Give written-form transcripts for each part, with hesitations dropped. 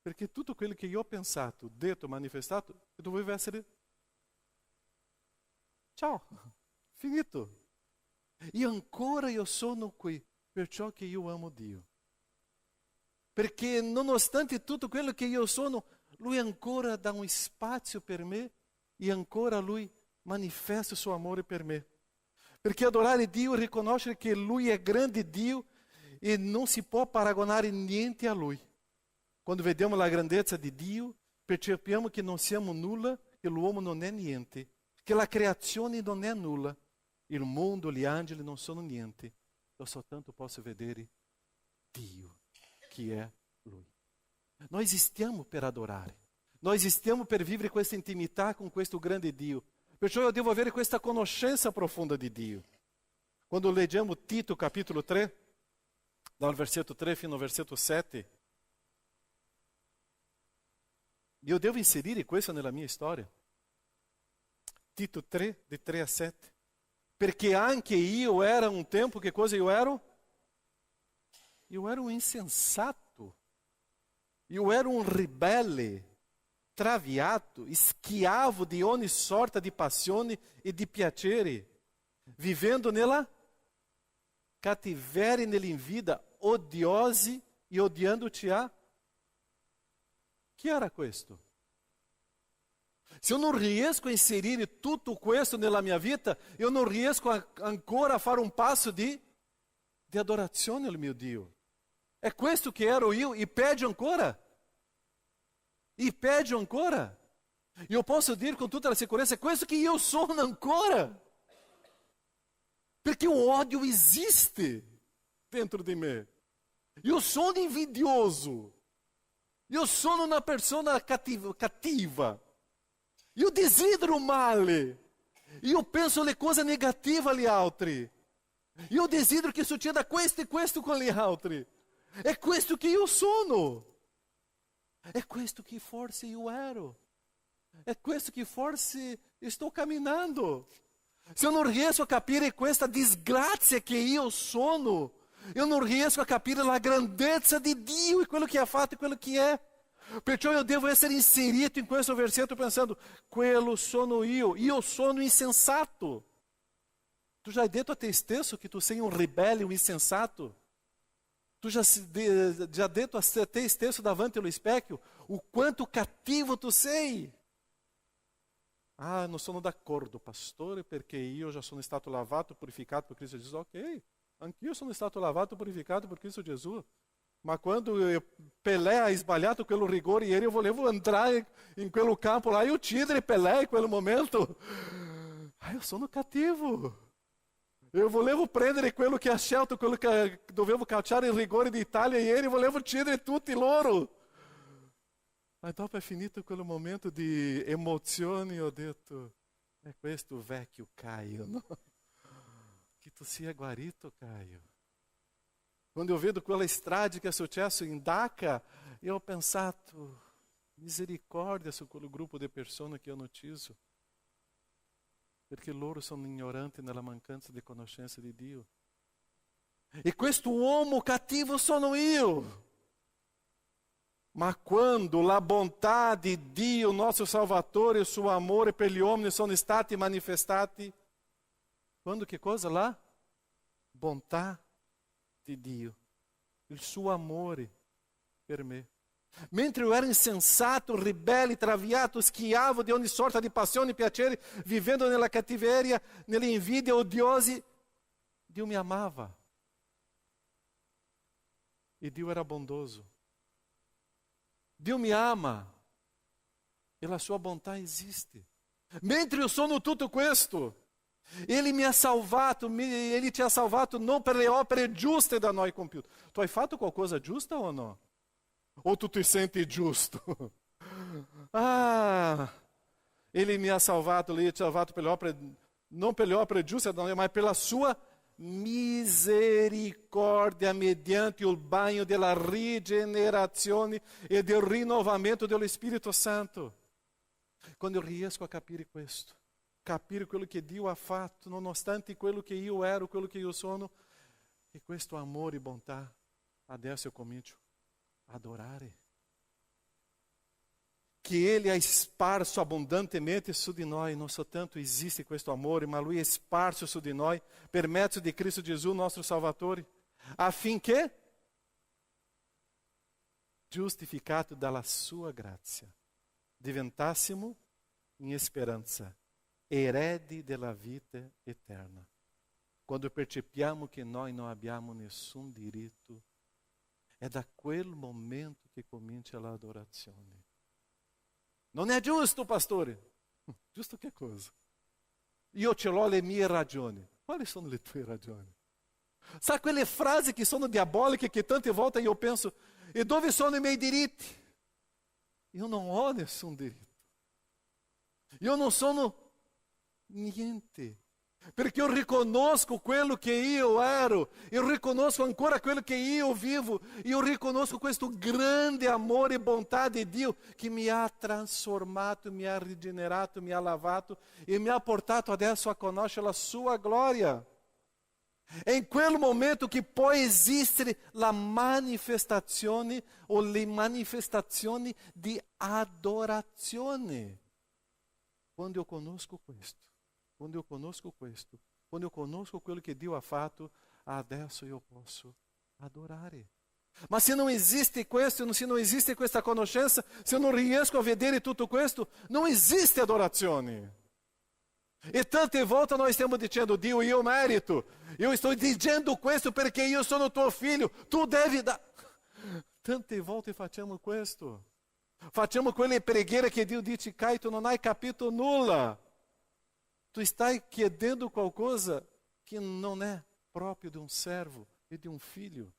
Perché tutto quello che io ho pensato, detto, manifestato, doveva essere ciao, finito. E ancora io sono qui, perciò che io amo Dio. Perché nonostante tutto quello che io sono, Lui ancora dà un spazio per me e ancora Lui manifesta il suo amore per me. Perché adorare Dio è riconoscere che Lui è grande Dio e non si può paragonare niente a Lui. Quando vediamo la grandezza di Dio, percepiamo che non siamo nulla, che l'uomo non è niente, che la creazione non è nulla, il mondo, gli angeli non sono niente. Io soltanto posso vedere Dio, che è Lui. Noi esistiamo per adorare, noi esistiamo per vivere questa intimità con questo grande Dio. Perciò io devo avere questa conoscenza profonda di Dio. Quando leggiamo Tito capitolo 3, dal versetto 3 fino al versetto 7, io devo inserire questo nella mia storia. Tito 3, di 3 a 7. Perché anche io era un tempo, che cosa io ero? Io ero un insensato. Io ero un ribelle, traviato, schiavo di ogni sorta di passione e di piacere, vivendo nella cattiveria e nell'invidia, odiosi e odiando-te a... Che era questo? Se eu não riesco a inserir tudo questo nella mia vita, eu não riesco ancora a fare un passo di adorazione al mio Dio. È questo che ero io e peggio ancora. E peggio ancora. Io posso dire con tutta la sicurezza, è questo che io sono ancora. Perché o ódio esiste dentro di me. Io sono invidioso. Io sono una persona cattiva. Io desidero o male. Io penso le cose negative agli altri. Io desidero che succeda questo e questo con gli altri. È questo che io sono. È questo che forse io ero. È questo che forse sto camminando. Se eu non riesco a capire questa disgrazia che io sono, eu non riesco a capire la grandezza di Dio e quello che ha fatto e quello che è. Perciò io devo essere inserito in questo versetto pensando, quello sono io sono insensato. Tu já hai detto a te stesso que tu sei um rebelde, um insensato? Tu já detto a te stesso davanti allo specchio o quanto cattivo tu sei? Ah, non sono d'accordo, pastore, perché io già sono stato lavato, purificato por Cristo Gesù. Ok, anch'io sono stato lavato, purificato por Cristo Gesù. Ma quando Pelé ha sbagliato quello rigore ieri, io volevo entrare in quello campo lá e uccidere Pelé in quel momento. Ah, io sono cattivo. Eu volevo prendere quello che ha scelto, quello che dovevo calciare il rigore d'Italia ieri, volevo uccidere tutti loro. Ma dopo è finito quel momento di emozioni, ho detto, è questo vecchio Caio, no? Che tu sia guarito, Caio. Quando eu vedo quella strage che è successo in Dhaka, io ho pensato, misericórdia su quel gruppo di persone che hanno ucciso. Perché loro sono ignoranti nella mancanza di conoscenza di Dio. E questo uomo cattivo sono io. Ma quando la bontà di Dio, nosso Salvatore, e il suo amore per gli uomini sono stati manifestati, quando che cosa là? Bontà di Dio, il suo amore per me. Mentre eu era insensato, ribelle, traviato, schiavo di ogni sorta di passione e piacere, vivendo nella cattiveria, nelle invidie odiose, Dio mi amava. E Dio era bondoso. Dio mi ama. E la sua bontà esiste. Mentre eu sono tutto questo, Ele mi ha salvato, Ele ti ha salvato non per le opere giuste da noi compiute. Tu hai fatto qualcosa giusta o no? O tu ti senti giusto? Ah, Ele mi ha salvato, Ele ti ha salvato per le opere, non per le opere giuste da noi, ma pela sua misericórdia mediante il bagno della rigenerazione e del rinnovamento dello Spirito Santo. Quando eu riesco a capire questo, capire quello che Dio ha fatto, nonostante quello che io ero, quello che io sono, e questo amore e bontà, adesso eu comincio a adorare. che Ele ha sparso abbondantemente su di noi, non soltanto esiste questo amore, ma Lui è sparso su di noi per mezzo di Cristo Gesù, nostro Salvatore, affinché, giustificato dalla sua grazia, diventassimo in speranza eredi della vita eterna. Quando percepiamo che noi non abbiamo nessun diritto, è da quel momento che comincia l'adorazione. Non è giusto, pastore. Giusto che cosa? Io ce l'ho le mie ragioni. Quali sono le tue ragioni? Sa quelle frasi che sono diaboliche che tante volte io penso, e dove sono i miei diritti? Io non ho nessun diritto. Io non sono niente. Perché io riconosco quello che io ero, io riconosco ancora quello che io vivo, io riconosco questo grande amore e bontà di Dio che mi ha trasformato, mi ha rigenerato, mi ha lavato e mi ha portato adesso a conoscere la sua glória. È in quel momento che può esistere la manifestazione o le manifestazioni di adorazione. Quando io conosco questo. Quando eu conosco questo, quando eu conosco quello che Dio ha fatto, adesso io posso adorare. Ma se non esiste questo, se non esiste questa conoscenza, se eu non riesco a vedere tutto questo, non esiste adorazione. E tante volte nós stiamo dicendo, Dio, io merito, io sto dicendo questo perché io sono tuo figlio, tu devi dar. Tante volte facciamo questo. Facciamo quelle preghiere che Dio dice, Caio, tu non hai capito nulla. Tu stai chiedendo qualcosa que não é próprio de um servo e de um filho.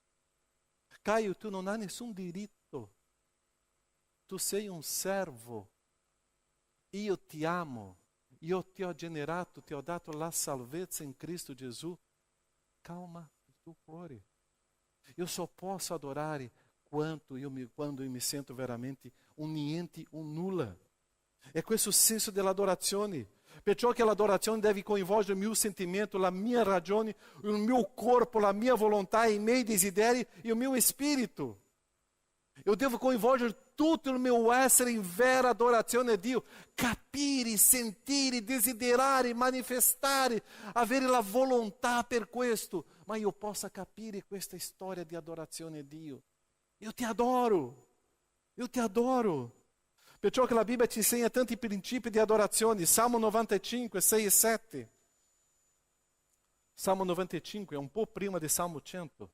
Caio, tu não há nessun diritto. Tu sei um servo. Io ti amo. Io ti ho generato, ti ho dato la salvezza in Cristo Gesù. Calma il tuo cuore. Io só posso adorare quando eu me sento veramente un niente, un nulla. É questo senso dell'adorazione. Perciò che l'adorazione deve coinvolgere il mio sentimento, la mia ragione, il mio corpo, la mia volontà, i miei desideri e il mio spirito. Eu devo coinvolgere tutto il mio essere in vera adorazione a Dio, capire, sentire, desiderare, manifestare, avere la volontà per questo, ma io possa capire questa storia di adorazione a Dio. Io ti adoro, io ti adoro. Perciò che la Bibbia ci insegna tanti principi di adorazione. Salmo 95, 6 e 7. Salmo 95 è un po' prima di Salmo 100.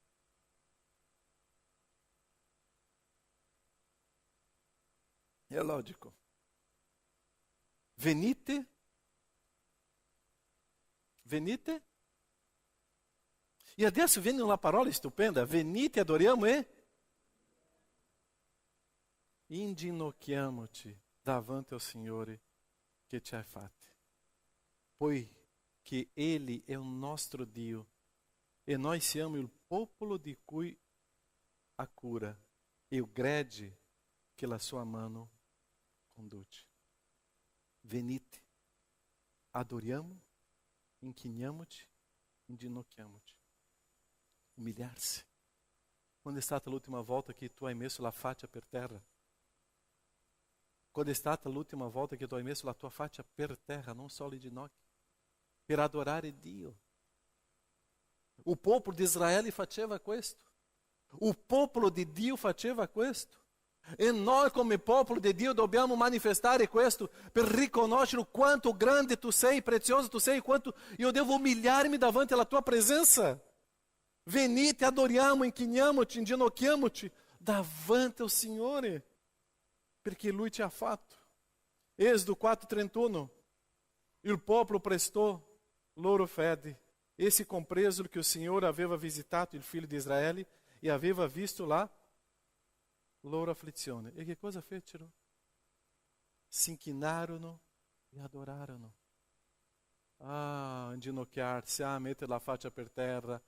È logico. Venite. E adesso viene una parola stupenda. Venite, adoriamo e inginocchiamoci davanti ao Signore che ci ha fatti, poiché Ele è un nostro Dio e noi siamo il popolo di cui ha cura e il gregge che la sua mano conduce. Venite, adoriamo, inchiniamoci, inginocchiamoci. Umilhar-se. Quando è stata l'ultima volta che tu hai messo la faccia per terra? Quando è stata l'ultima volta che tu hai messo la tua faccia per terra, non solo in ginocchio, per adorare Dio? O popolo di Israele faceva questo. O popolo di Dio faceva questo. E noi come popolo di Dio dobbiamo manifestare questo per riconoscere quanto grande tu sei, prezioso tu sei, quanto io devo umilhar-me davanti alla tua presença. Venite, adoriamo, inchiniamoci, inginocchiamoci davanti ao Signore, perché Lui ci ha fatto. Êxodo 4:31, il popolo prestou loro fede. Esse compresero que o Senhor aveva visitato il figlio di Israele e aveva visto la loro afflizione. E che cosa fecero? Si inchinarono e adorarono. Ah, inginocchiarsi, mettere la faccia per terra,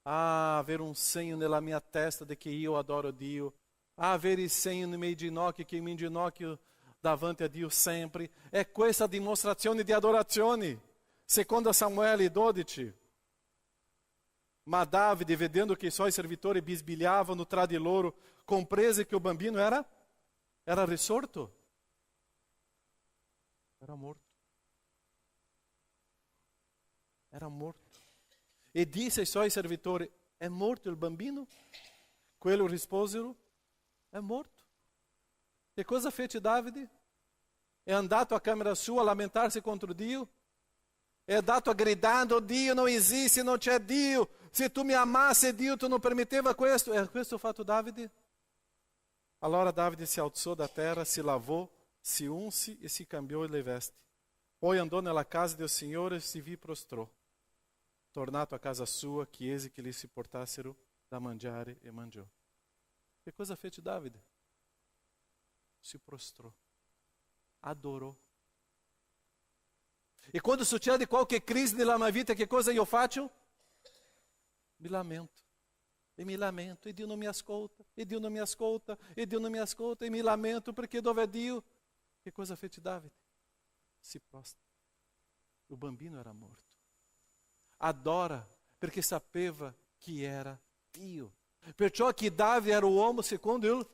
avere un segno nella mia testa di che io adoro Dio, avere il segno nei miei ginocchi, che mi inginocchio davanti a Dio sempre. È questa dimostrazione di adorazione. Secondo Samuele 12. Ma Davide, vedendo che i suoi servitori bisbigliavano tra di loro, comprese che il bambino era risorto. Era morto. Era morto. E disse ai suoi servitori: è morto il bambino? Quello risposero: è morto. Che cosa fece Davide? È andato a camera sua a lamentarsi contro Dio? È andato gridando: Dio non esiste, non c'è Dio. Se tu mi amassi, Dio, tu non permetteva questo. È questo fatto Davide? Allora Davide si alzò da terra, si lavò, si unse e si cambiò le vesti. Poi andò nella casa del Signore e si vi prostrò. Tornato a casa sua, chiese che gli si portassero da mangiare e mangiò. Che cosa fece Davide? Si prostrò, adorò. E quando succede qualche crisi nella mia vita, che cosa io faccio? Mi lamento. E mi lamento, e Dio non mi ascolta, e Dio non mi ascolta, e Dio non mi ascolta, e mi lamento, perché dove è Dio? Che cosa fece Davide? Si prostra. O bambino era morto. Adora, perché sapeva que era Dio. Perciò che Davide era uomo secondo il...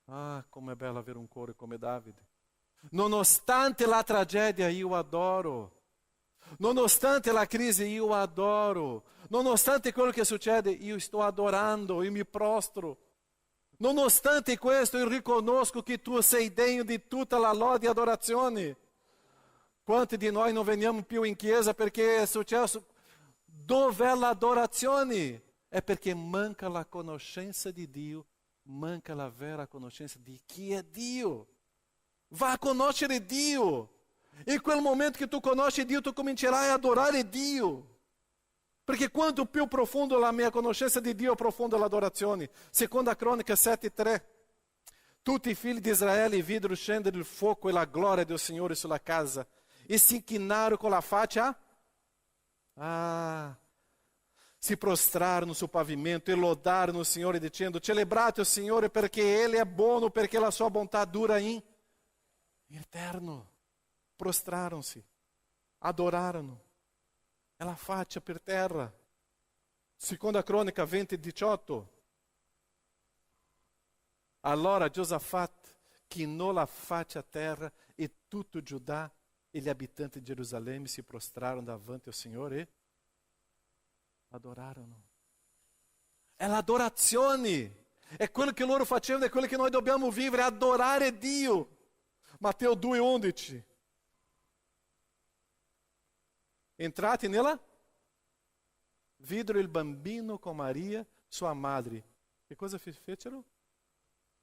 Ah, como é bello avere un cuore come Davide. Nonostante la tragedia, io adoro. Nonostante la crisi, io adoro. Nonostante quello che succede, io sto adorando, io mi prostro. Nonostante questo, io riconosco che tu sei degno di tutta la lode e adorazione. Quanti di noi non veniamo più in chiesa perché è successo? Dov'è l'adorazione? È perché manca la conoscenza di Dio, manca la vera conoscenza di chi è Dio. Va a conoscere Dio. In quel momento che tu conosci Dio, tu comincerai a adorare Dio. Perché quanto più profondo la mia conoscenza di Dio, profonda l'adorazione. Seconda Cronica 7:3. Tutti i figli di Israele videro scendere il fuoco e la gloria del Signore sulla casa e si inchinarono con la faccia. Si prostrarono sul pavimento e lodarono il Signore dicendo: celebrate il Signore perché Ele è buono, perché la sua bontà dura in eterno. Prostraram-se, adorarono, e la faccia per terra. Seconda Cronica 20:18. Allora Giosafat chinò la faccia a terra e tutto Giudà e gli abitanti di Gerusalemme si prostrarono davanti al Signore e adorarono. È l'adorazione, è quello che loro facevano, è quello che noi dobbiamo vivere, adorare Dio. Matteo 2:11. Entrati nella, videro il bambino con Maria, sua madre. Che cosa fecero?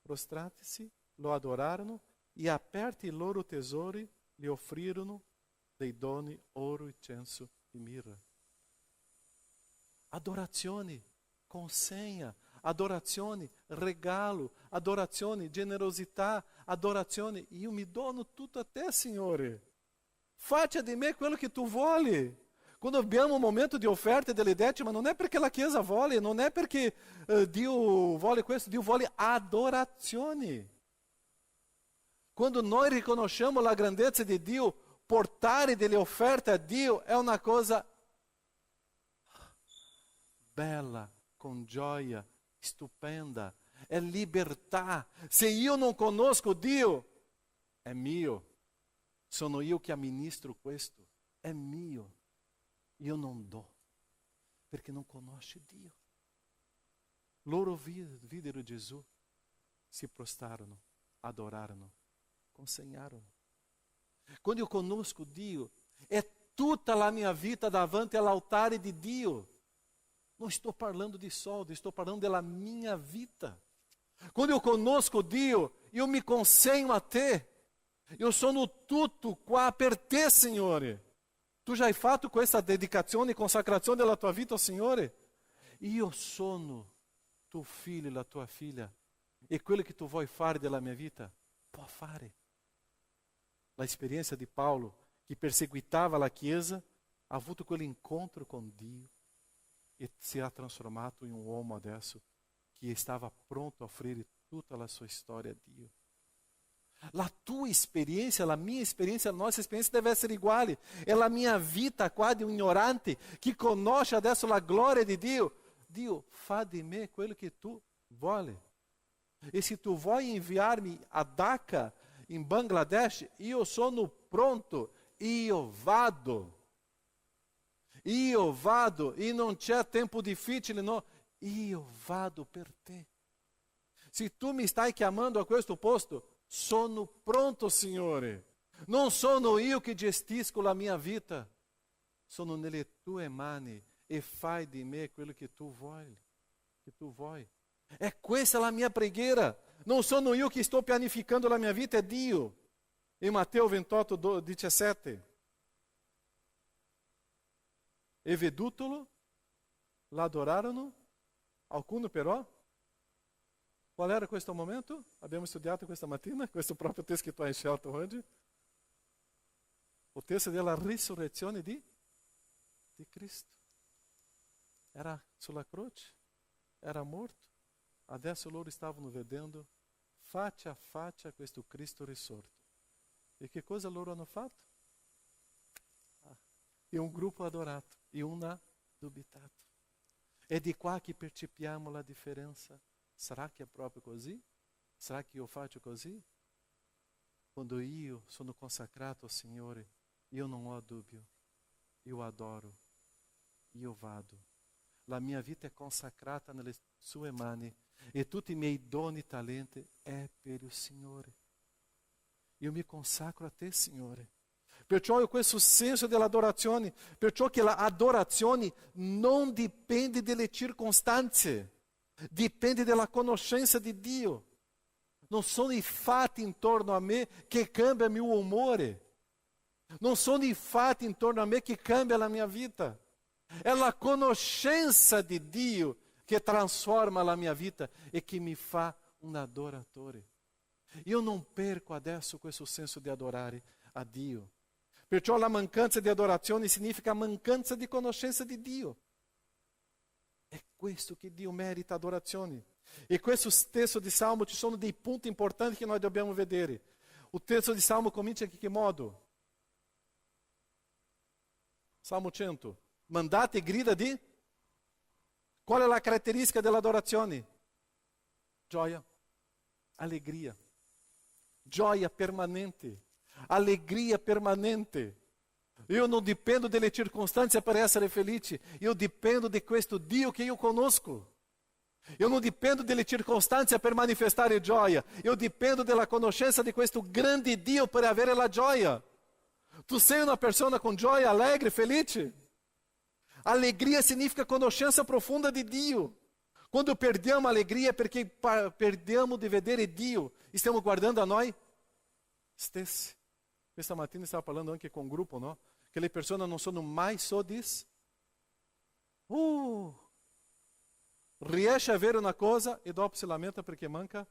Prostrati-se, lo adorarono e aperti i loro tesori, gli offrirono dei doni, oro, incenso e mirra. Adorazione, consegna, adorazione, regalo, adorazione, generosità, adorazione. Io mi dono tutto a te, Signore. Faccia di me quello che tu vuoi. Quando abbiamo un momento di offerta delle decime, non è perché la Chiesa vuole, non è perché Dio vuole questo, Dio vuole adorazione. Quando noi riconosciamo la grandezza di Dio, portare delle offerte a Dio è una cosa bella, con gioia, stupenda, è libertà. Se io non conosco Dio, è mio. Sono io che amministro questo, è mio. Io non do, perché non conosce Dio. Loro videro Gesù, si prostrarono, adorarono, consegnarono. Quando io conosco Dio, è tutta la mia vita davanti all'altare di Dio. Non sto parlando di soldi, sto parlando della mia vita. Quando eu conosco Dio, io mi consegno a te. Io sono tutto qua per te, Signore. Tu já hai fatto questa dedicazione e consacrazione della tua vita al Signore? Io sono tuo figlio e la tua figlia. E quello che tu vuoi fare della mia vita, puoi fare. La esperienza di Paolo, che perseguitava la Chiesa, ha avuto quell'incontro con Dio e si è trasformato in un uomo adesso che stava pronto a offrire tutta la sua storia a Dio. La tua esperienza, la mia esperienza, la nostra esperienza deve essere uguale. È la mia vita qua di un ignorante che conosce adesso la gloria di Dio. Dio, fa di me quello che tu vuoi. E se tu vuoi inviarmi a Daca, em Bangladesh, io sono pronto, io vado. Io vado, e non c'è tempo difficile, no. Io vado per te. Se tu mi stai chiamando a questo posto, sono pronto, Signore. Non sono io che gestisco la mia vita. Sono nelle tue mani e fai di me quello che tu vuoi. È questa la mia preghiera. Non sono io che sto pianificando la mia vita, è Dio. In Matteo 28, 17. E vedutolo, l'adorarono, alcuni però. Qual era questo momento? Abbiamo studiato questa mattina, questo proprio testo che tu hai scelto oggi. O testo della risurrezione di Cristo. Era sulla croce, era morto. Adesso loro stavano vedendo faccia a faccia questo Cristo risorto. E che cosa loro hanno fatto? E un gruppo adorato, e uno ha dubitato. È di qua che percepiamo la differenza. Sarà che è proprio così? Sarà che io faccio così? Quando io sono consacrato al Signore, io non ho dubbio, io adoro, io vado. La mia vita è consacrata nelle sue mani e tutti i miei doni e talenti è per il Signore. Io mi consacro a te, Signore. Perciò ho questo senso dell'adorazione, perciò che l'adorazione non dipende dalle circostanze, dipende dalla conoscenza di Dio. Non sono i fatti intorno a me che cambiano il mio umore. Non sono i fatti intorno a me che cambiano la mia vita. È la conoscenza di Dio che trasforma la mia vita e che mi fa un adoratore. Io non perco adesso questo senso di adorare a Dio. Perciò la mancanza di adorazione significa mancanza di conoscenza di Dio. È questo che Dio merita adorazione. E questo testo di Salmo ci sono dei punti importanti che noi dobbiamo vedere. O testo di Salmo comincia in che modo? Salmo 100. Mandate e grida di? Qual è la caratteristica dell'adorazione? Gioia, allegria, gioia permanente, allegria permanente. Io non dipendo dalle circostanze per essere felice, io dipendo di questo Dio che io conosco. Io non dipendo dalle circostanze per manifestare gioia, io dipendo della conoscenza di questo grande Dio per avere la gioia. Tu sei una persona con gioia, allegre, felice? Allegria significa conoscenza profunda di Dio. Quando perdiamo a alegria é perché perdiamo di vedere Dio. Stiamo guardando a noi stessi. Questa mattina stavo parlando anche con un gruppo, no? Che le persone non sono mai soddisfatte. Riesce a avere una cosa e dopo si lamenta perché manca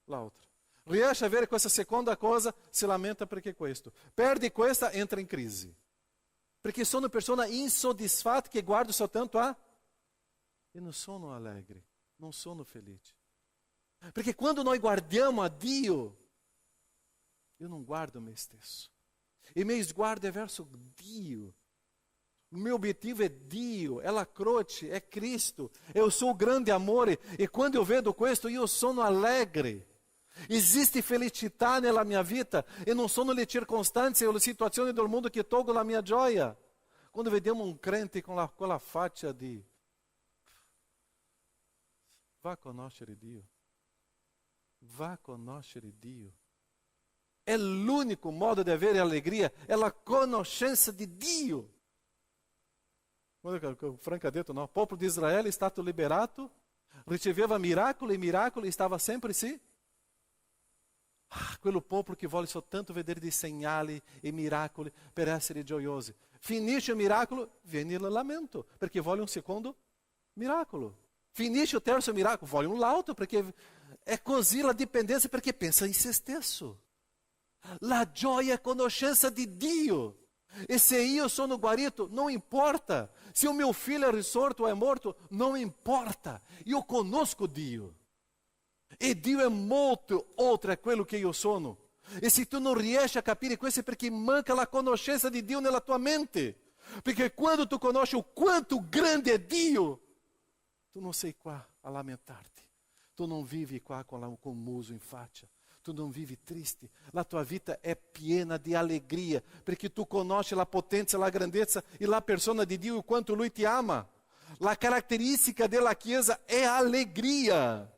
l'altra. Riesce a avere questa seconda cosa, si lamenta perché questo. Perde questa, entra in crisi. Perché sono persone insoddisfatte che guardano soltanto a... E non sono allegri, non sono felici. Perché quando noi guardiamo a Dio, io non guardo me stesso. Il mio sguardo è verso Dio. Il mio obiettivo è Dio, è la croce, è Cristo, è il suo grande amore. E quando eu vedo questo, io sono allegre. Esiste felicità nella mia vita e non sono le circostanze o le situazioni del mondo che tolgono la mia gioia. Quando vediamo un crente con quella faccia di... Va a conoscere Dio. Va a conoscere Dio. È l'unico modo di avere allegria, è la conoscenza di Dio. Quando Franco ha detto, no, il popolo di Israele è stato liberato, riceveva miracoli e miracoli, stava sempre sì. Quello popolo che vuole soltanto vedere dei segnali e miracoli per essere gioiosi. Finisce il miracolo, viene il lamento, perché vuole un secondo miracolo. Finisce il terzo miracolo, vuole un l'altro, perché è così la dipendenza, perché pensa in se stesso. La gioia è conoscenza di Dio. E se io sono guarito, non importa. Se o meu filho è risorto o è morto, non importa. Io conosco Dio. E Dio è molto oltre a quello che io sono. E se tu non riesci a capire questo è perché manca la conoscenza di Dio nella tua mente. Perché quando tu conosci o quanto grande è Dio, tu non sei qua a lamentarti. Tu non vivi qua com o muso in faccia. tu não vivi triste, la tua vita è piena di alegria, perché tu conosci la potenza, la grandezza e la persona di Dio e quanto Lui ti ama. La caratteristica della Chiesa è allegria.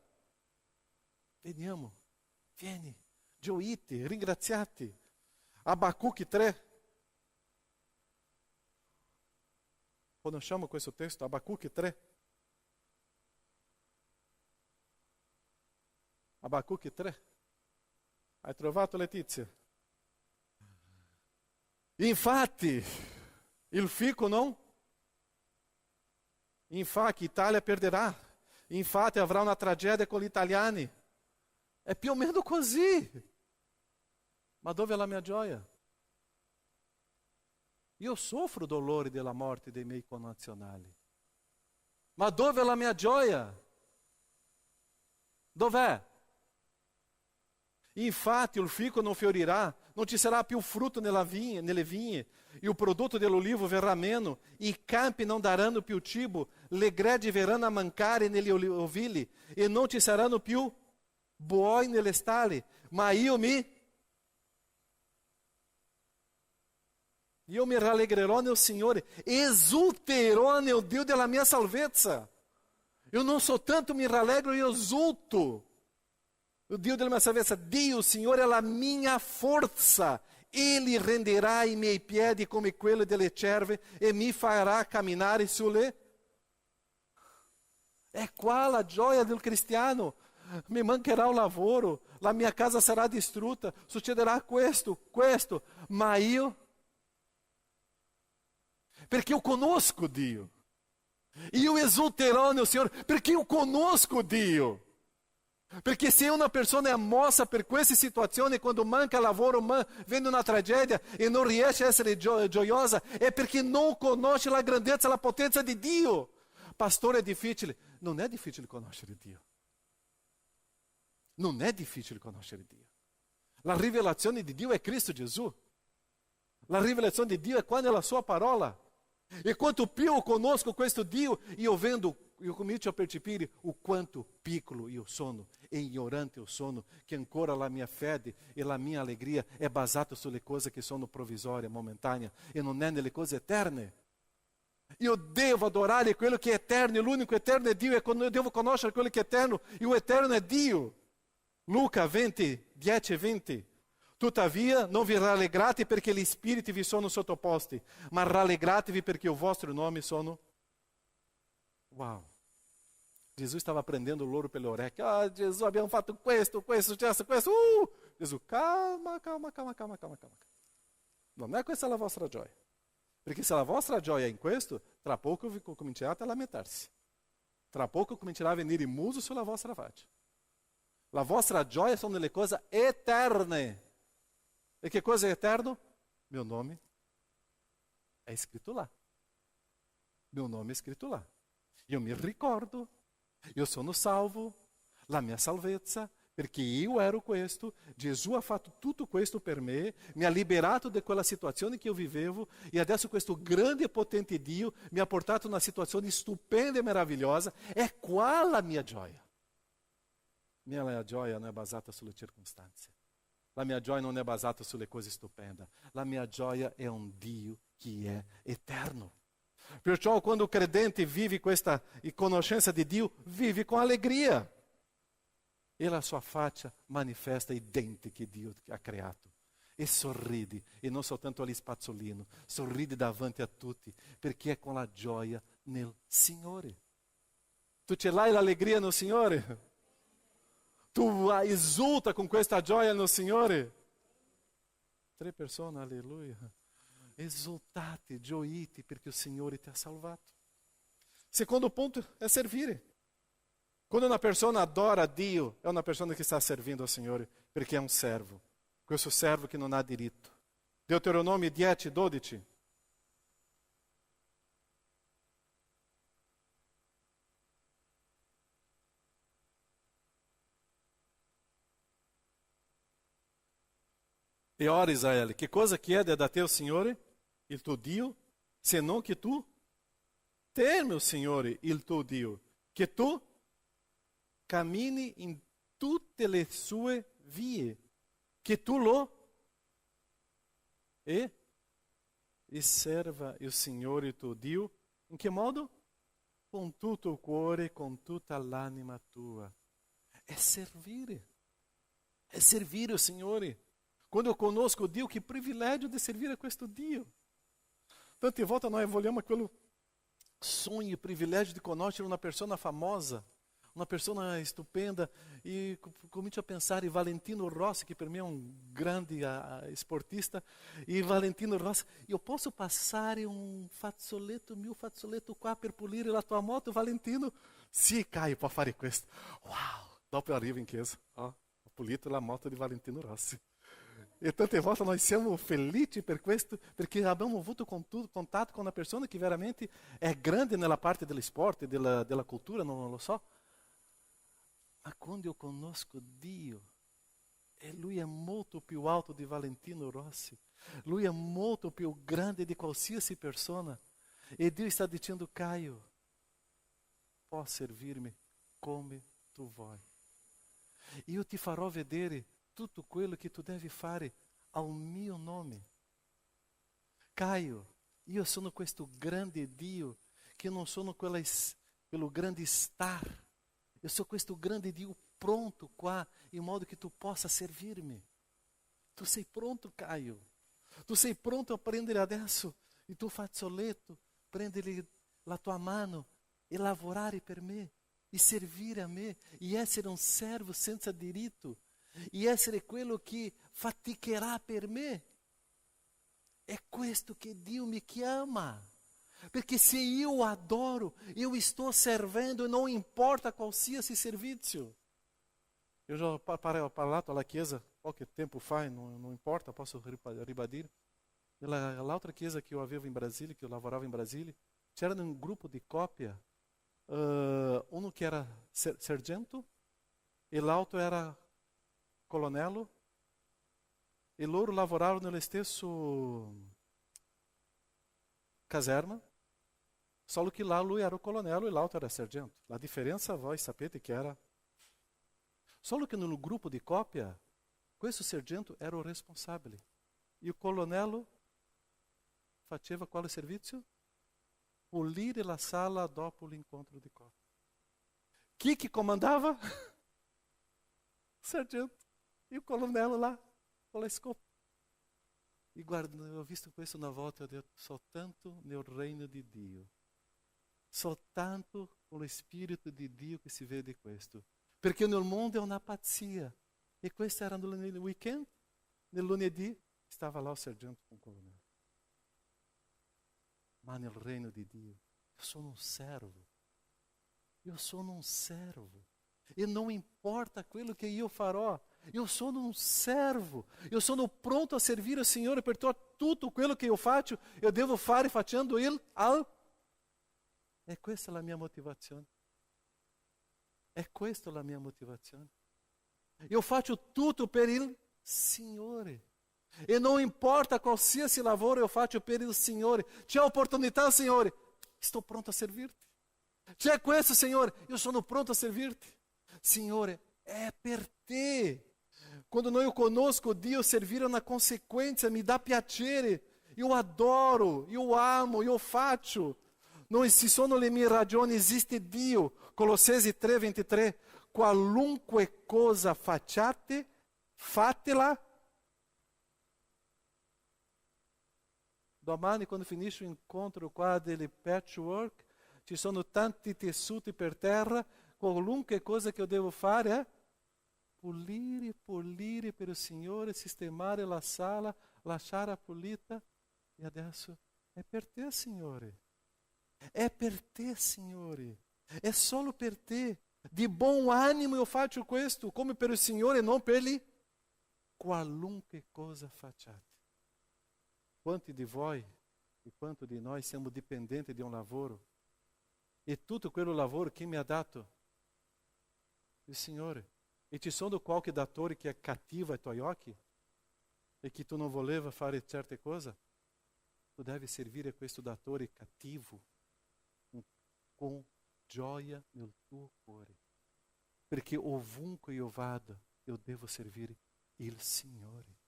Veniamo, vieni, gioite, ringraziati. Abacuque 3. Conosciamo questo testo, Abacuque 3. Abacuque 3. Hai trovato, Letizia? Infatti, il fico non? Infatti, Italia perderà. Infatti, avrà una tragedia con gli italiani. È più o meno così. Ma dove è la mia gioia? Io soffro dolori della morte dei miei connazionali. Ma dove è la mia gioia? Dov'è? Infatti il fico non fiorirà, non ci sarà più frutto nelle vigne, e o prodotto dell'olivo verrà meno, i campi non daranno più cibo, le greggi verranno a mancare negli ovili, e non ci saranno più buoi nelle stalle, ma io mi rallegrerò nel Signore, esulterò nel Dio della mia salvezza. Eu não soltanto me rallegro, eu exulto. O Dio della mia salvezza, Dio, o Signore, è la mia forza. Ele renderà i miei piedi come quelli delle cerve e mi farà camminare sulle... È qua la gioia del cristiano. Mi mancherà il lavoro, la mia casa sarà distrutta, succederà questo, ma io... Perché eu conosco Dio. E eu exulterò nel Signore, perché eu conosco Dio. Perché se una persona è mossa per queste situazioni, quando manca lavoro, viene una tragedia e non riesce a essere gioiosa, è perché non conosce la grandezza, la potenza di Dio. Pastore, è difficile. Non è difficile conoscere Dio. Non è difficile conoscere Dio. La rivelazione di Dio è Cristo Gesù. La rivelazione di Dio è qua nella sua parola. E quanto più eu conosco questo Dio, io comincio a percepire o quanto piccolo io sono e ignorante eu sono, che ancora la mia fede e la mia allegria è basata sulle cose che sono provvisorie, momentanee, e non è nelle cose eterne. Io devo adorare quello che è eterno, e l'unico eterno è Dio, e eu devo conoscere quello che è eterno, e o eterno è Dio. Luca 20, 10 e 20. Tuttavia non vi rallegrate perché gli spiriti vi sono sottoposti, ma rallegratevi perché il vostro nome sono... Uau! Gesù stava prendendo l'oro per le orecchie. Ah, Gesù, abbiamo fatto questo. Gesù, calma. Non è questa la vostra gioia. Perché se la vostra gioia è in questo, tra poco vi comincerete a lamentarsi. Tra poco comincerà a venire il muso sulla vostra faccia. La vostra gioia sono nelle cose eterne. E che cosa è eterno? Meu nome è scritto là. Meu nome è scritto là. Io mi ricordo, io sono salvo, la mia salvezza, perché io ero questo, Gesù ha fatto tutto questo per me, mi ha liberato da quella situazione che io vivevo, e adesso questo grande e potente Dio mi ha portato in una situazione stupenda e meravigliosa. È qua la mia gioia. Mia gioia non è basata sulle circostanze. La mia gioia non è basata sulle cose stupende. La mia gioia è un Dio che è eterno. Perciò quando o credente vive questa conoscenza di Dio, vive con allegria. E la sua faccia manifesta i denti che Dio ha creato. E sorride, e non soltanto agli spazzolino, sorride davanti a tutti, perché è con la gioia nel Signore. Tu ce l'hai l'allegria nel Signore? Tu esulta con questa gioia nel Signore? 3 persone, alleluia. Esultate, gioite, perché il Signore ti ha salvato. Secondo ponto è servire. Quando una persona adora Dio, è una persona che sta servindo al Signore, perché è un servo. Questo servo che non ha diritto. Deuteronomio 10, 12. E ora, Israele, che cosa chiede da te il Signore, il tuo Dio, se non che tu temi il Signore, il tuo Dio, che tu cammini in tutte le sue vie che tu lo e serva il Signore tuo Dio. In che modo? Con tutto il cuore, con tutta l'anima tua. È servire il Signore. Quando eu conosco Dio, que privilégio de servir a questo Dio. Tante volte nós vogliamo quello sonho e privilégio de conoscere una persona famosa, uma pessoa estupenda, e comincio a pensar em Valentino Rossi, que para mim é um grande esportista, e Valentino Rossi, eu posso passare un fazzoletto, mio fazzoletto qua per pulire la tua moto, Valentino? Sì, Caio, può fare questo. Wow, dopo arrivo in chiesa, ho pulito la moto di Valentino Rossi. E tante volte nós siamo felici per questo, perché abbiamo avuto contato con una persona che veramente è grande nella parte dello sport, della cultura, non lo so. Ma quando eu conosco Dio, e Lui è molto più alto di Valentino Rossi, Lui è molto più grande di qualsiasi persona, e Dio sta dicendo, Caio, può servirmi come tu vuoi. Io ti farò vedere tutto quello che tu devi fare al mio nome. Caio, io sono questo grande Dio, che non sono quello grande star. Eu sou questo grande Dio pronto qua, in modo che tu possa servirmi. Tu sei pronto, Caio. Tu sei pronto a prendere adesso il tuo fazzoletto, prendere la tua mano e lavorare per me, e servire a me, e essere un servo senza diritto, e essere quello che faticherà per me. È questo che Dio mi chiama. Perché se io adoro, eu estou servendo e não importa qualsiasi servizio. Eu já parlato alla chiesa qualche tempo fa, não importa, posso ribadire. L'altra chiesa que eu avevo em Brasília, que eu lavorava em Brasília, c'era um grupo de cópia, uno que era sergento, e l'altro era colonnello, e loro lavoravano nello stesso caserma. Só que lá lui era o colonnello e l'altro era sergento. A diferença, voi sapete che era. Só que no grupo de cópia, questo sergento era o responsabile. E o colonnello faceva quale servizio? Pulire la sala dopo l'incontro di cópia. Chi que comandava? O sergento. E o colonnello lá, com la scopa. E guarda, eu ho visto questo una volta, eu ho detto, soltanto nel reino di Dio. Soltanto con lo Spirito di Dio che si vede questo. Perché nel mondo è una pazzia. E questo era nel weekend, nel lunedì, stava là o sergente com o colonnello. Ma nel reino di Dio, eu sono un servo. Eu sono un servo. E não importa quello che io farò. Eu sono un servo. Eu sono pronto a servire al Signore, perché tutto quello che io faccio, eu devo fare facendo il al. È questa la mia motivazione. È questa la mia motivazione. Io faccio tutto per il Signore. E non importa qualsiasi lavoro eu faccio per il Signore. C'è opportunità, Signore, sto pronto a servirti. C'è questo, Signore, io sono pronto a servirti. Signore, è per te. Quando eu conosco Dio, servire è una conseguenza, mi dà piacere. Io adoro, io amo, io faccio. Non ci sono le mie ragioni, esiste Dio. Colossesi 3:23. Qualunque cosa facciate, fatela. Domani, quando finisce o incontro qua del patchwork, ci sono tanti tessuti per terra. Qualunque cosa che io devo fare è pulire per il Signore, sistemare la sala, lasciare pulita. E adesso è per te, Signore. È per te, Signore. È solo per te. Di buon animo io faccio questo, come per il Signore e non per gli. Qualunque cosa facciate. Quanti di voi e quanto di noi siamo dipendenti di un lavoro? E tutto quello lavoro chi mi ha dato? Il Signore. E ci sono qualche datore che è cattivo ai tuoi occhi? E che tu non voleva fare certe cose? Tu devi servire questo datore cattivo com gioia nel tuo cuore. Perché ovunque io vada, eu devo servire il Signore.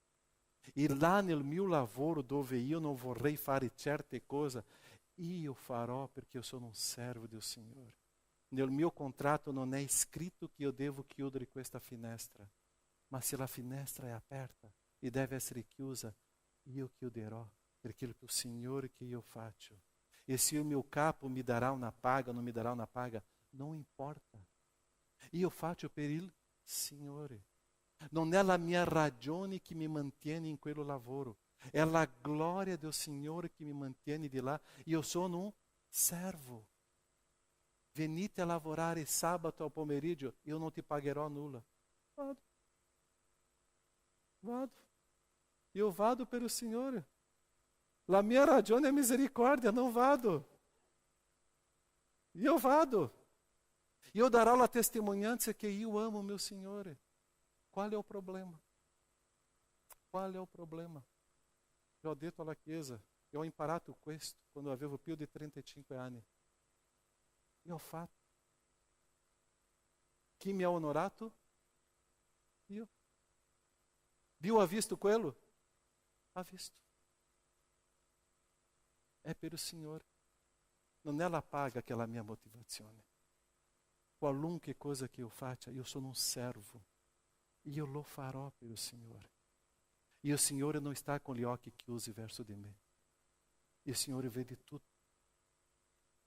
E lá nel mio lavoro dove io non vorrei fare certe cose, io farò perché io sono un servo del Signore. Nel mio contratto non è scritto che io devo chiudere questa finestra, ma se la finestra è aperta e deve essere chiusa, io chiuderò, perché è il Signore che io faccio. E se il mio capo mi darà una paga o non mi darà una paga, non importa. Io faccio per il Signore. Non è la mia ragione che mi mantiene in quello lavoro, è la gloria del Signore che mi mantiene di là. Io sono un servo. Venite a lavorare sabato ao pomeriggio, io non ti pagherò nulla. Vado. Io vado per il Signore. La mia ragione è misericórdia, non vado. Io vado. Io darò la testimonianza che io amo mio Signore. Qual è il problema? Qual è il problema? Eu ho detto alla Chiesa, eu ho imparato questo quando avevo più di 35 anni. Io ho fatto. Chi mi ha onorato? Io. Dio ha visto quello? Ha visto. È per il Signore. Non è la paga che è la mia motivazione. Qualunque cosa che io faccia, io sono un servo. Io lo farò per il Signore. E il Signore non sta con gli occhi chiusi verso di me. Il Signore vede tutto.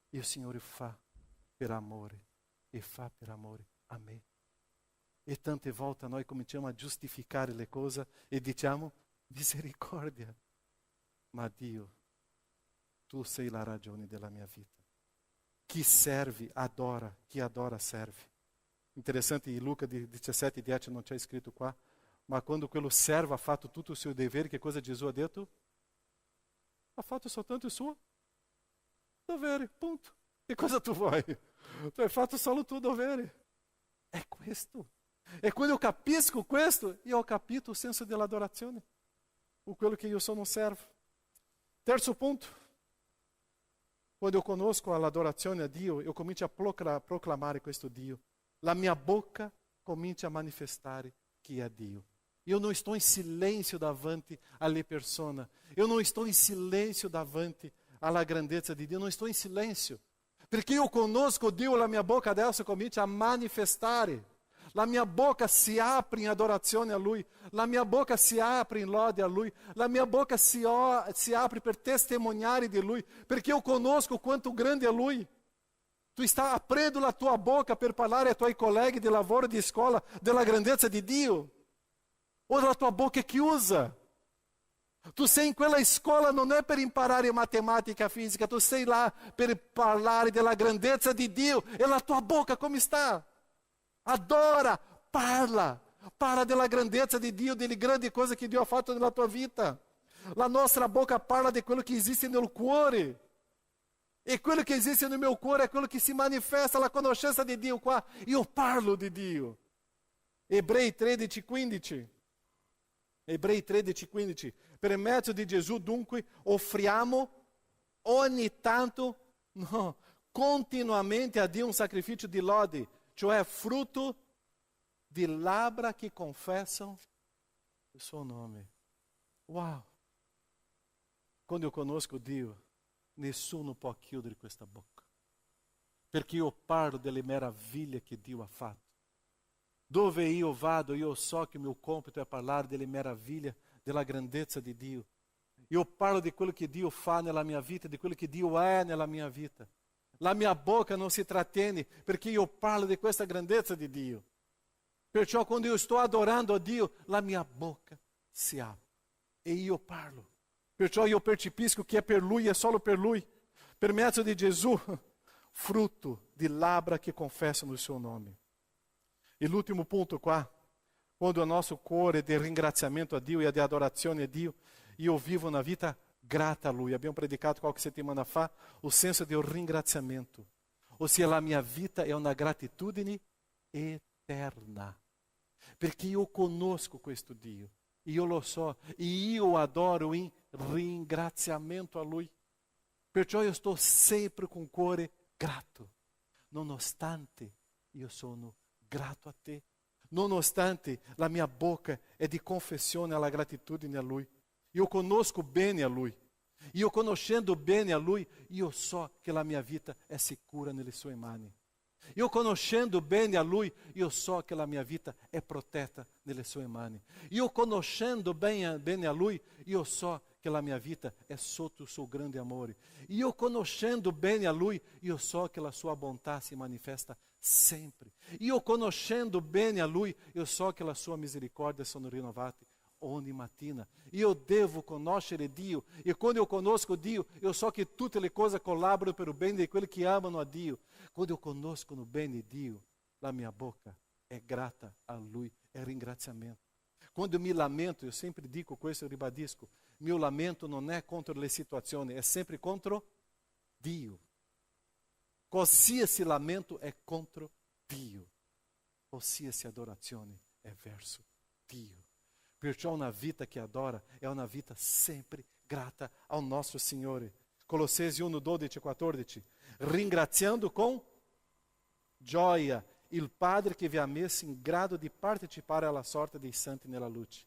E il Signore fa per amore. E fa per amore a me. E tante volte noi cominciamo a giustificare le cose e diciamo misericordia. Ma Dio, tu sei la ragione della mia vita. Chi serve adora, chi adora serve. Interessante, in Luca 17:10 non c'è scritto qua, ma quando quello servo ha fatto tutto il suo dovere, che cosa Gesù ha detto? Ha fatto soltanto il suo dovere, punto. Che cosa tu vuoi? Tu hai fatto solo il tuo dovere. È questo. E quando eu capisco questo, io ho capito il senso dell'adorazione, o quello che io sono un servo. Terzo punto, quando eu conosco l'adorazione a Dio, eu comincio a proclamare questo Dio. La mia bocca comincia a manifestare chi è Dio. Io non sto in silenzio davanti alle persone. Io non sto in silenzio davanti alla grandezza di Dio. Non sto in silenzio. Perché io conosco Dio, la mia bocca adesso comincia a manifestare. La mia bocca si apre in adorazione a Lui. La mia bocca si apre in lode a Lui. La mia bocca si apre per testimoniare di Lui. Perché eu conosco quanto grande è Lui. Tu está aprendo la tua bocca per parlare ai tuoi colleghi di lavoro, di scuola, della grandezza di Dio? O la tua bocca è chiusa? Tu sei in quella scuola non è per imparare matematica, fisica, tu sei là per parlare della grandezza di Dio. E la tua bocca come sta? Adora, parla della grandezza di Dio, delle grandi cose che Dio ha fatto nella tua vita. La nostra bocca parla di quello che esiste nel cuore. E quello che esiste no meu cuore è quello che si manifesta la conoscenza di Dio qua. Io parlo di Dio. Ebrei 13:15. Ebrei 13:15. Per mezzo di Gesù dunque offriamo ogni tanto, no, continuamente a Dio un sacrificio di lode, cioè frutto di labbra che confessano il suo nome. Uau! Quando eu conosco Dio, nessuno può chiudere questa bocca, perché io parlo delle meraviglie che Dio ha fatto. Dove io vado, io so che il mio compito è parlare delle meraviglie, della grandezza di Dio. Io parlo di quello che Dio fa nella mia vita, di quello che Dio è nella mia vita. La mia bocca non si trattiene, perché io parlo di questa grandezza di Dio. Perciò quando io sto adorando a Dio, la mia bocca si apre e io parlo. Perciò io percepisco che è per Lui, è solo per Lui, per mezzo di Gesù, frutto di labbra che confessano il suo nome. E l'ultimo punto qua, quando il nostro cuore è di ringraziamento a Dio e di adorazione a Dio, io vivo una vita grata a Lui. Abbiamo predicato qualche settimana fa o senso del ringraziamento. Ossia la mia vita è una gratitudine eterna. Perché io conosco questo Dio, io lo so, e io adoro in ringraziamento a Lui. Perciò io sto sempre con cuore grato, nonostante io sono grato a te. Nonostante la mia bocca è di confessione alla gratitudine a Lui. Io conosco bene a Lui. Io conoscendo bene a Lui, io so che la mia vita è sicura nelle sue mani. Io conoscendo bene a Lui, io so che la mia vita è protetta nelle sue mani. Io conoscendo bene a Lui, io so che la mia vita è sotto il suo grande amore. Io conoscendo bene a Lui, io so che la sua bontà si manifesta sempre. Io conoscendo bene a Lui, io so che la sua misericórdia sono rinnovate ogni mattina. Io devo conoscere Dio, e quando eu conosco Dio, eu so che tutte le cose collaborano per il bene di quelli che amano a Dio. Quando eu conosco bene Dio, la mia bocca è grata a Lui, è ringraziamento. Quando eu me lamento, eu sempre dico questo e ribadisco, meu lamento non è contro le situazioni, è sempre contro Dio. Qualsiasi lamento è contro Dio. Qualsiasi adorazione è verso Dio. Perciò una vita che adora è una vita sempre grata ao nostro Signore. Colossensi 1, 12 e 14. Ringraziando com gioia il Padre che vi ha messo in grado di partecipare alla sorte dei santi nella luce.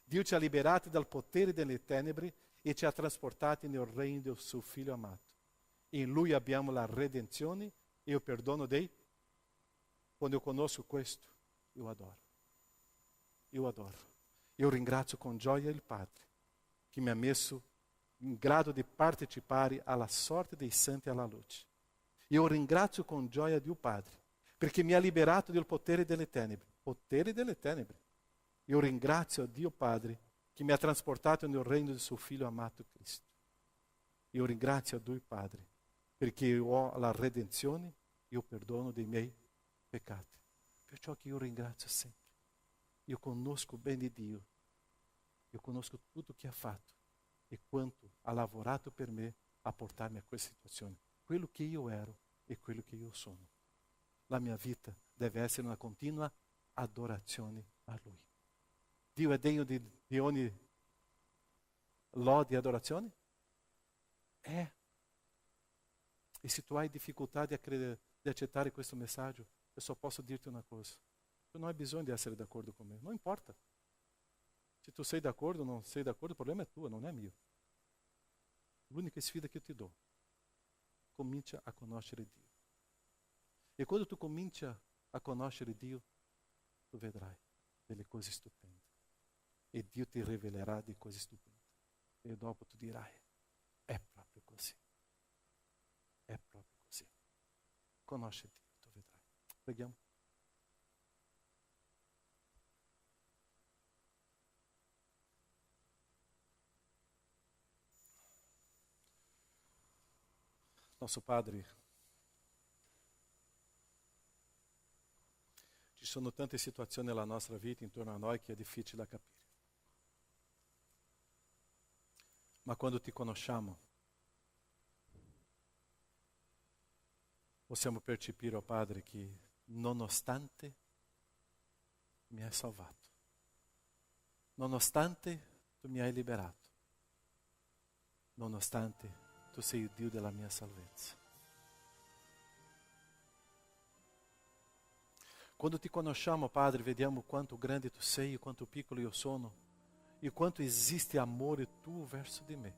Dio ci ha liberati dal potere delle tenebre e ci ha trasportati nel regno del suo Figlio amato. In Lui abbiamo la redenzione e il perdono dei... Quando eu conosco questo, eu adoro. Eu adoro. Eu ringrazio con gioia il Padre che mi ha messo in grado di partecipare alla sorte dei santi alla luce. Io ringrazio con gioia Dio Padre perché mi ha liberato dal potere delle tenebre. Potere delle tenebre. Io ringrazio a Dio Padre che mi ha trasportato nel regno del suo Figlio amato Cristo. Io ringrazio a Dio Padre perché io ho la redenzione e il perdono dei miei peccati. Perciò che io ringrazio sempre. Io conosco bene Dio, io conosco tutto che ha fatto e quanto ha lavorato per me a portarmi a questa situazione. Quello che io ero e quello che io sono. La mia vita deve essere una continua adorazione a Lui. Dio è degno di ogni lode e adorazione? È. E se tu hai difficoltà di accettare questo messaggio, eu só posso dirti una cosa. Tu não hai bisogno di essere d'accordo con me, non importa. Se tu sei d'accordo ou não sei d'accordo, o problema é tuo, não é mio. L'unica sfida che io ti do, comincia a conoscere Dio. E quando tu comincia a conoscere Dio, tu vedrai delle cose stupende. E Dio ti rivelerà di cose stupende. E dopo tu dirai, è proprio così. È proprio così. Conosce Dio, tu vedrai. Preghiamo. Nosso Padre, ci sono tante situazioni nella nostra vita intorno a noi che è difficile da capire. Ma quando ti conosciamo, possiamo percepire, oh Padre, che nonostante mi hai salvato, nonostante tu mi hai liberato, nonostante tu sei il Dio della mia salvezza. Quando ti conosciamo, Padre, vediamo quanto grande tu sei e quanto piccolo io sono e quanto esiste amore tuo verso di me.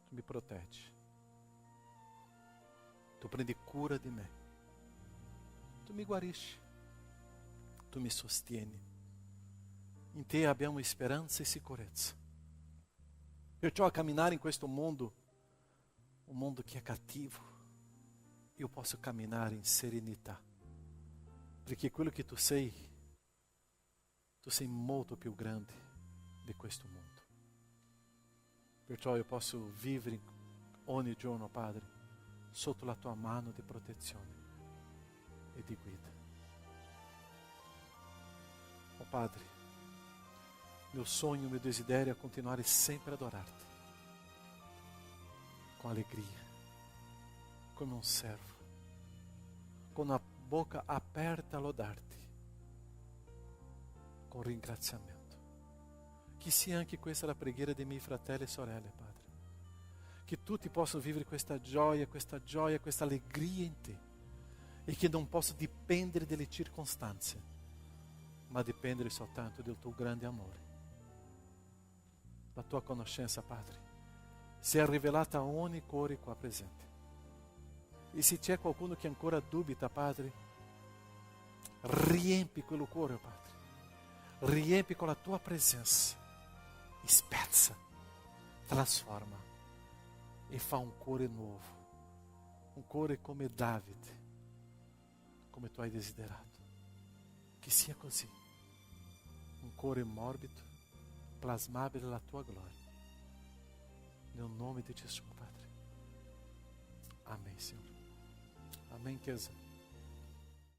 Tu mi proteggi. Tu prendi cura di me. Tu mi guarisci. Tu mi sostieni. In te abbiamo speranza e sicurezza. Perciò a camminare in questo mondo, un mondo che è cattivo, io posso camminare in serenità. Perché quello che tu sei molto più grande di questo mondo. Perciò io posso vivere ogni giorno, Padre, sotto la tua mano di protezione e di guida. Oh Padre, meu sonho, meu desiderio è continuare sempre a adorarti com alegria, come un servo, con la bocca aperta a lodarti, con ringraziamento. Che sia anche questa la preghiera dei miei fratelli e sorelle, Padre. Che tutti possano vivere questa gioia, questa allegria in te e che non possa dipendere dalle circostanze, ma dipende soltanto del tuo grande amore. La tua conoscenza, Padre, si è rivelata a ogni cuore qua presente. E se c'è qualcuno che ancora dubita, Padre, riempi quello cuore, Padre. Riempi con la tua presenza. Spezza, trasforma e fa un cuore nuovo. Un cuore come Davide, come tu hai desiderato. Che sia così. Un cuore morbido, plasmabile alla tua gloria. Nel nome di Gesù, Padre. Amém, Senhor. Amém, Chiesa.